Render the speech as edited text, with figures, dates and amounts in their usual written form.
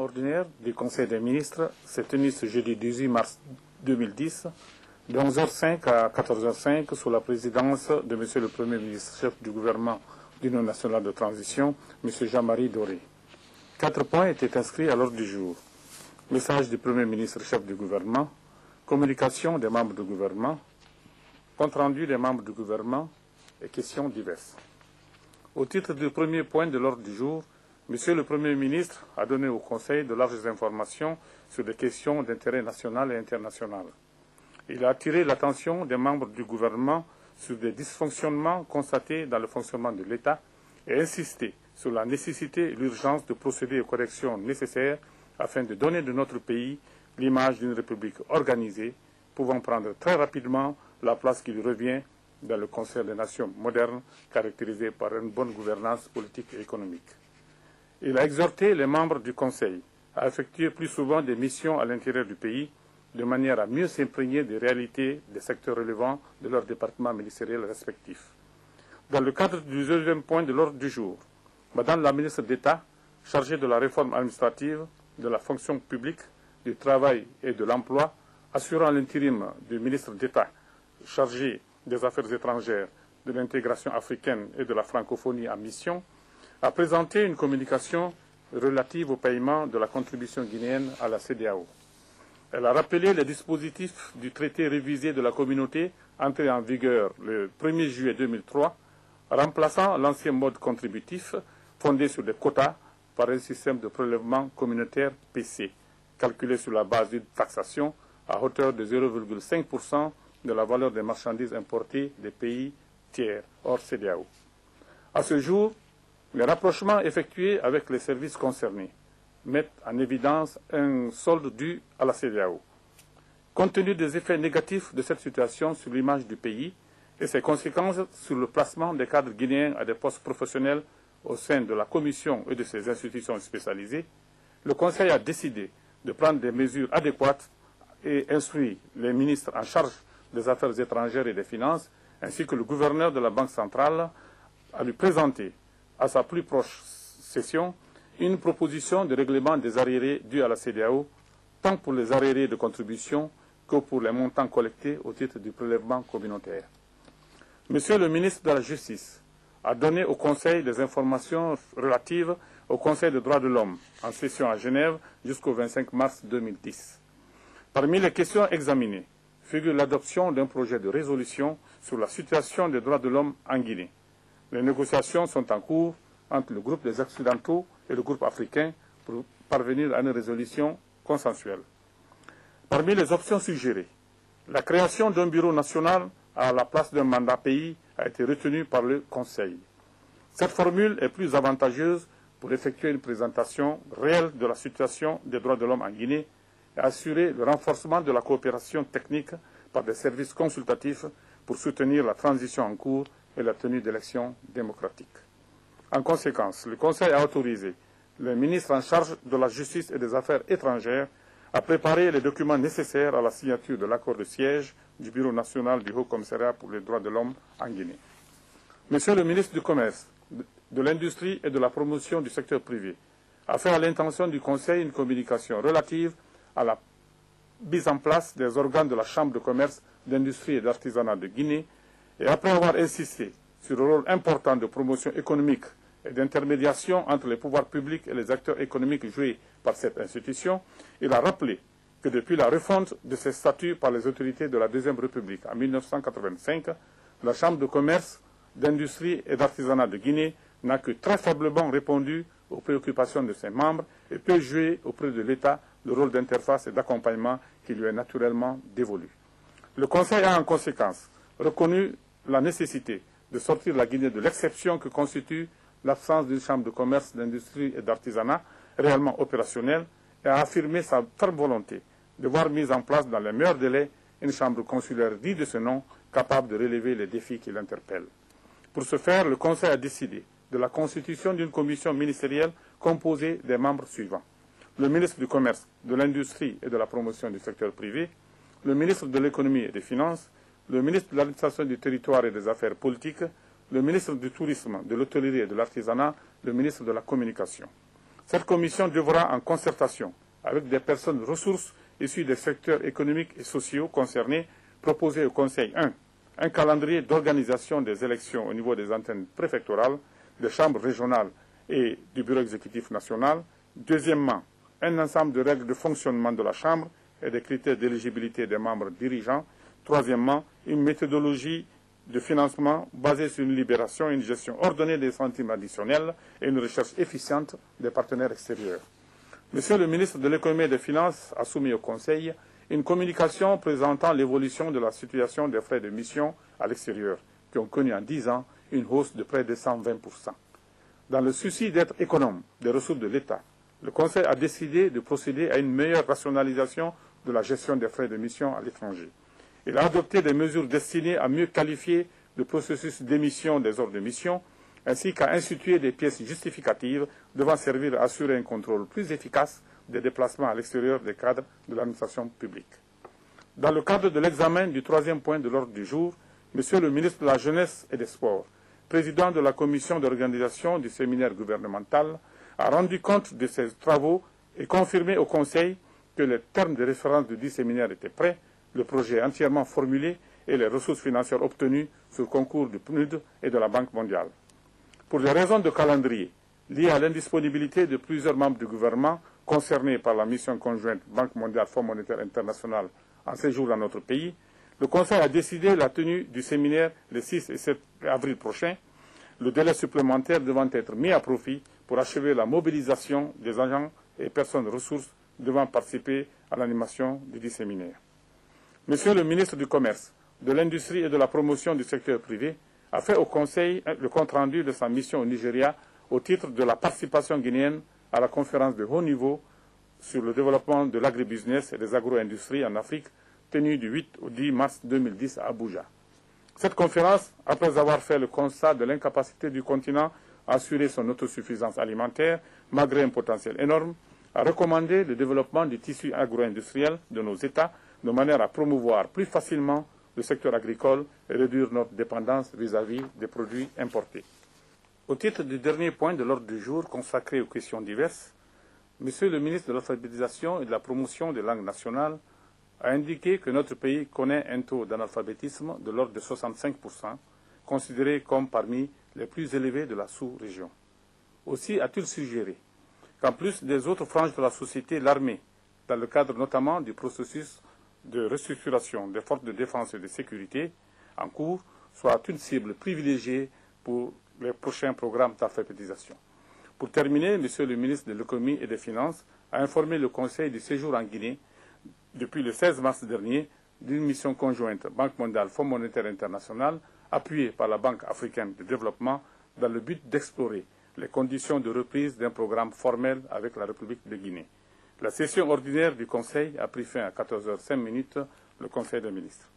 Ordinaire du Conseil des ministres s'est tenue ce jeudi 18 mars 2010 de 11h05 à 14h05 sous la présidence de M. le Premier ministre, chef du gouvernement d'Union nationale de transition, M. Jean-Marie Doré. 4 points étaient inscrits à l'ordre du jour. Message du Premier ministre, chef du gouvernement, communication des membres du gouvernement, compte-rendu des membres du gouvernement et questions diverses. Au titre du premier point de l'ordre du jour, Monsieur le Premier ministre a donné au Conseil de larges informations sur des questions d'intérêt national et international. Il a attiré l'attention des membres du gouvernement sur des dysfonctionnements constatés dans le fonctionnement de l'État et insisté sur la nécessité et l'urgence de procéder aux corrections nécessaires afin de donner de notre pays l'image d'une république organisée, pouvant prendre très rapidement la place qui lui revient dans le concert des nations modernes, caractérisé par une bonne gouvernance politique et économique. Il a exhorté les membres du Conseil à effectuer plus souvent des missions à l'intérieur du pays, de manière à mieux s'imprégner des réalités des secteurs relevant de leurs départements ministériels respectifs. Dans le cadre du deuxième point de l'ordre du jour, Madame la ministre d'État, chargée de la réforme administrative, de la fonction publique, du travail et de l'emploi, assurant l'intérim du ministre d'État chargé des Affaires étrangères, de l'intégration africaine et de la francophonie en mission, a présenté une communication relative au paiement de la contribution guinéenne à la CEDEAO. Elle a rappelé les dispositifs du traité révisé de la communauté entré en vigueur le 1er juillet 2003, remplaçant l'ancien mode contributif fondé sur des quotas par un système de prélèvement communautaire PC, calculé sur la base d'une taxation à hauteur de 0,5% de la valeur des marchandises importées des pays tiers, hors CEDEAO. À ce jour, les rapprochements effectués avec les services concernés mettent en évidence un solde dû à la CEDEAO. Compte tenu des effets négatifs de cette situation sur l'image du pays et ses conséquences sur le placement des cadres guinéens à des postes professionnels au sein de la Commission et de ses institutions spécialisées, le Conseil a décidé de prendre des mesures adéquates et instruit les ministres en charge des Affaires étrangères et des Finances, ainsi que le gouverneur de la Banque centrale, à lui présenter à sa plus proche session une proposition de règlement des arriérés dus à la CEDEAO, tant pour les arriérés de contribution que pour les montants collectés au titre du prélèvement communautaire. Monsieur le ministre de la Justice a donné au Conseil des informations relatives au Conseil des droits de l'homme en session à Genève jusqu'au 25 mars 2010. Parmi les questions examinées figure l'adoption d'un projet de résolution sur la situation des droits de l'homme en Guinée. Les négociations sont en cours entre le groupe des Occidentaux et le groupe africain pour parvenir à une résolution consensuelle. Parmi les options suggérées, la création d'un bureau national à la place d'un mandat pays a été retenue par le Conseil. Cette formule est plus avantageuse pour effectuer une présentation réelle de la situation des droits de l'homme en Guinée et assurer le renforcement de la coopération technique par des services consultatifs pour soutenir la transition en cours et la tenue d'élections démocratiques. En conséquence, le Conseil a autorisé le ministre en charge de la Justice et des Affaires étrangères à préparer les documents nécessaires à la signature de l'accord de siège du Bureau national du Haut Commissariat pour les droits de l'homme en Guinée. Monsieur le ministre du Commerce, de l'Industrie et de la Promotion du secteur privé a fait à l'intention du Conseil une communication relative à la mise en place des organes de la Chambre de commerce, d'industrie et d'artisanat de Guinée, et après avoir insisté sur le rôle important de promotion économique et d'intermédiation entre les pouvoirs publics et les acteurs économiques joués par cette institution, il a rappelé que depuis la refonte de ses statuts par les autorités de la Deuxième République en 1985, la Chambre de commerce, d'industrie et d'artisanat de Guinée n'a que très faiblement répondu aux préoccupations de ses membres et peut jouer auprès de l'État le rôle d'interface et d'accompagnement qui lui est naturellement dévolu. Le Conseil a en conséquence reconnu la nécessité de sortir la Guinée de l'exception que constitue l'absence d'une chambre de commerce, d'industrie et d'artisanat réellement opérationnelle et a affirmé sa ferme volonté de voir mise en place dans les meilleurs délais une chambre consulaire digne de ce nom, capable de relever les défis qui l'interpellent. Pour ce faire, le Conseil a décidé de la constitution d'une commission ministérielle composée des membres suivants: le ministre du Commerce, de l'Industrie et de la Promotion du secteur privé, le ministre de l'Économie et des Finances, le ministre de l'Administration du Territoire et des Affaires politiques, le ministre du Tourisme, de l'Hôtellerie et de l'Artisanat, le ministre de la Communication. Cette commission devra, en concertation avec des personnes ressources issues des secteurs économiques et sociaux concernés, proposer au Conseil 1. Un calendrier d'organisation des élections au niveau des antennes préfectorales, des chambres régionales et du bureau exécutif national. Deuxièmement, un ensemble de règles de fonctionnement de la Chambre et des critères d'éligibilité des membres dirigeants. Troisièmement, une méthodologie de financement basée sur une libération et une gestion ordonnée des centimes additionnels et une recherche efficiente des partenaires extérieurs. Monsieur le ministre de l'Économie et des Finances a soumis au Conseil une communication présentant l'évolution de la situation des frais de mission à l'extérieur, qui ont connu en 10 ans une hausse de près de 120%. Dans le souci d'être économe des ressources de l'État, le Conseil a décidé de procéder à une meilleure rationalisation de la gestion des frais de mission à l'étranger. Il a adopté des mesures destinées à mieux qualifier le processus d'émission des ordres de mission, ainsi qu'à instituer des pièces justificatives devant servir à assurer un contrôle plus efficace des déplacements à l'extérieur des cadres de l'administration publique. Dans le cadre de l'examen du troisième point de l'ordre du jour, Monsieur le ministre de la Jeunesse et des Sports, président de la commission d'organisation du séminaire gouvernemental, a rendu compte de ses travaux et confirmé au Conseil que les termes de référence du dit séminaire étaient prêts, le projet entièrement formulé et les ressources financières obtenues sur concours du PNUD et de la Banque mondiale. Pour des raisons de calendrier liées à l'indisponibilité de plusieurs membres du gouvernement concernés par la mission conjointe Banque mondiale Fonds monétaire international en séjour dans notre pays, le Conseil a décidé la tenue du séminaire les 6 et 7 avril prochains, le délai supplémentaire devant être mis à profit pour achever la mobilisation des agents et personnes ressources devant participer à l'animation du dit séminaire. Monsieur le ministre du Commerce, de l'Industrie et de la Promotion du secteur privé a fait au Conseil le compte-rendu de sa mission au Nigeria au titre de la participation guinéenne à la conférence de haut niveau sur le développement de l'agribusiness et des agro-industries en Afrique, tenue du 8 au 10 mars 2010 à Abuja. Cette conférence, après avoir fait le constat de l'incapacité du continent à assurer son autosuffisance alimentaire, malgré un potentiel énorme, a recommandé le développement du tissu agro-industriel de nos États de manière à promouvoir plus facilement le secteur agricole et réduire notre dépendance vis-à-vis des produits importés. Au titre du dernier point de l'ordre du jour consacré aux questions diverses, Monsieur le ministre de l'Alphabétisation et de la Promotion des langues nationales a indiqué que notre pays connaît un taux d'analphabétisme de l'ordre de 65%, considéré comme parmi les plus élevés de la sous-région. Aussi a-t-il suggéré qu'en plus des autres franges de la société, l'armée, dans le cadre notamment du processus de restructuration des forces de défense et de sécurité en cours, soit une cible privilégiée pour les prochains programmes d'alphabétisation. Pour terminer, Monsieur le ministre de l'Économie et des Finances a informé le Conseil du séjour en Guinée depuis le 16 mars dernier d'une mission conjointe Banque mondiale Fonds monétaire international appuyée par la Banque africaine de développement dans le but d'explorer les conditions de reprise d'un programme formel avec la République de Guinée. La session ordinaire du Conseil a pris fin à 14h05, le Conseil des ministres.